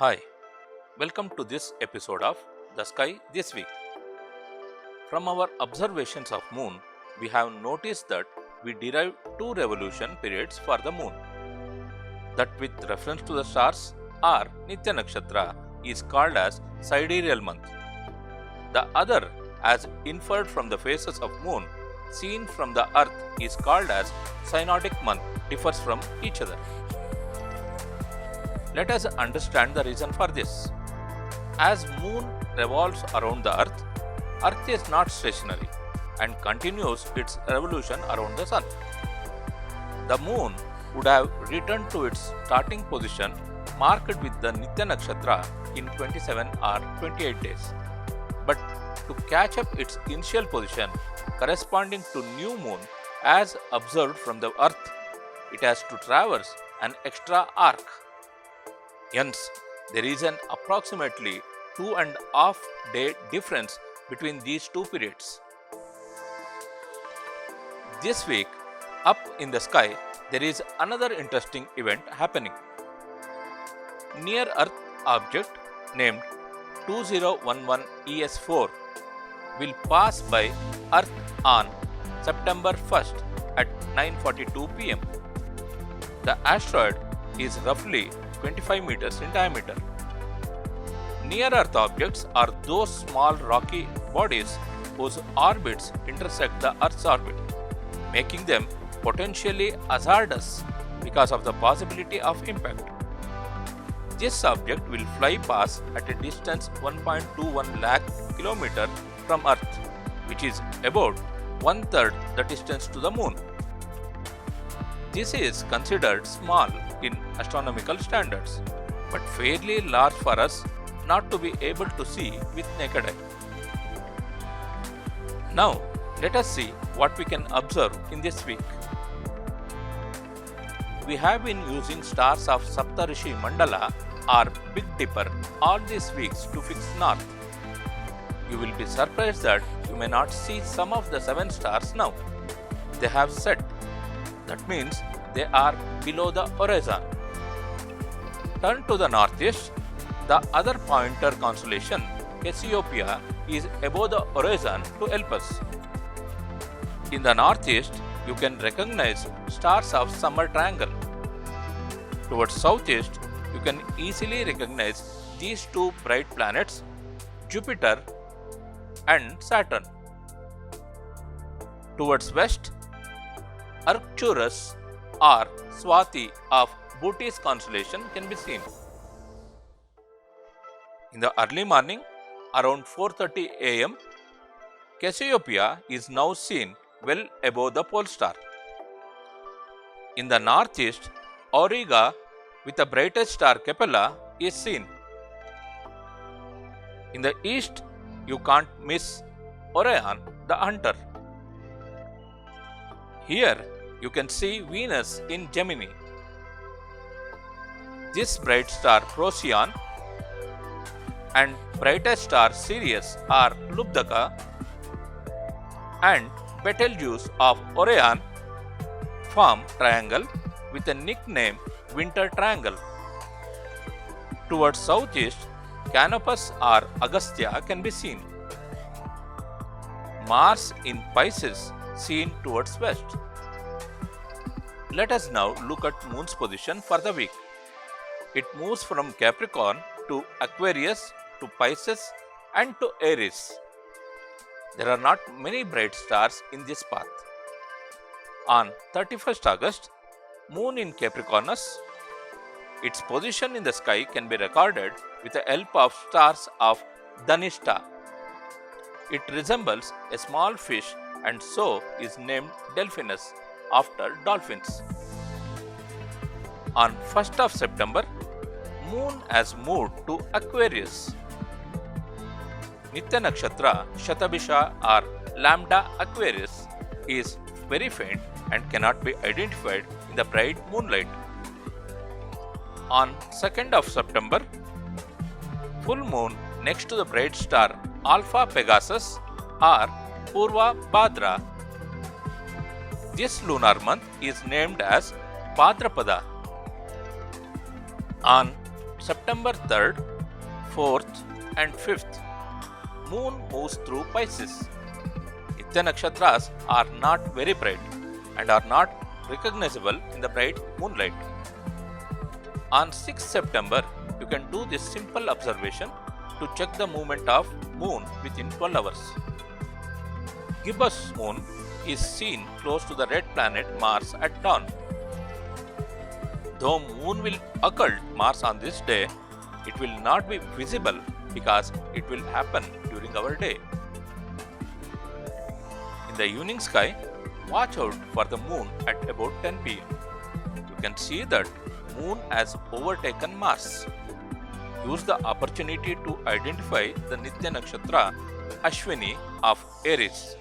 Hi, welcome to this episode of The Sky This Week. From our observations of moon, we have noticed that we derive two revolution periods for the moon. That with reference to the stars or Nitya Nakshatra is called as sidereal month. The other, as inferred from the phases of moon seen from the earth, is called as synodic month, differs from each other. Let us understand the reason for this. As moon revolves around the earth, earth is not stationary and continues its revolution around the sun. The moon would have returned to its starting position marked with the Nitya Nakshatra in 27 or 28 days. But to catch up its initial position corresponding to new moon as observed from the earth, it has to traverse an extra arc. Hence, there is an approximately 2.5 day difference between these two periods. This week, up in the sky, there is another interesting event happening. Near Earth object named 2011 ES4 will pass by Earth on September 1st at 9:42 pm. The asteroid is roughly 25 meters in diameter. Near Earth objects are those small rocky bodies whose orbits intersect the Earth's orbit, making them potentially hazardous because of the possibility of impact. This object will fly past at a distance 1.21 lakh km from Earth, which is about one-third the distance to the Moon. This is considered small in astronomical standards, but fairly large for us not to be able to see with naked eye. Now, let us see what we can observe in this week. We have been using stars of Saptarishi Mandala or Big Dipper all these weeks to fix north. You will be surprised that you may not see some of the 7 stars now. They have set. That means they are below the horizon. Turn to the northeast. The other pointer constellation, Cassiopeia, is above the horizon to help us. In the northeast, you can recognize stars of summer triangle. Towards southeast, you can easily recognize these two bright planets, Jupiter and Saturn. Towards west, Arcturus or Swati of Bootes constellation can be seen. In the early morning, around 4:30 am, Cassiopeia is now seen well above the pole star. In the northeast, Auriga with the brightest star Capella is seen. In the east, you can't miss Orion the Hunter. Here, you can see Venus in Gemini. This bright star Procyon and brightest star Sirius are Lubdaka and Betelgeuse of Orion form triangle with a nickname Winter Triangle. Towards southeast, Canopus or Agastya can be seen. Mars in Pisces seen towards west. Let us now look at Moon's position for the week. It moves from Capricorn to Aquarius to Pisces and to Aries. There are not many bright stars in this path. On 31st August, Moon in Capricornus. Its position in the sky can be recorded with the help of stars of Dhanishta. It resembles a small fish and so is named Delphinus after dolphins. On 1st of September, Moon has moved to Aquarius. Nitya Nakshatra Shatabisha or Lambda Aquarius is very faint and cannot be identified in the bright moonlight. On 2nd of September, full moon next to the bright star Alpha Pegasus or Purva Bhadra. This lunar month is named as Bhadrapada. On September 3rd, 4th and 5th, moon moves through Pisces. Nitya nakshatras are not very bright and are not recognizable in the bright moonlight. On 6th September, you can do this simple observation to check the movement of moon within 12 hours. Gibbous moon is seen close to the red planet Mars at dawn. Though moon will occult Mars on this day, it will not be visible because it will happen during our day. In the evening sky, watch out for the moon at about 10 pm. You can see that moon has overtaken Mars. Use the opportunity to identify the Nitya Nakshatra Ashwini of Aries.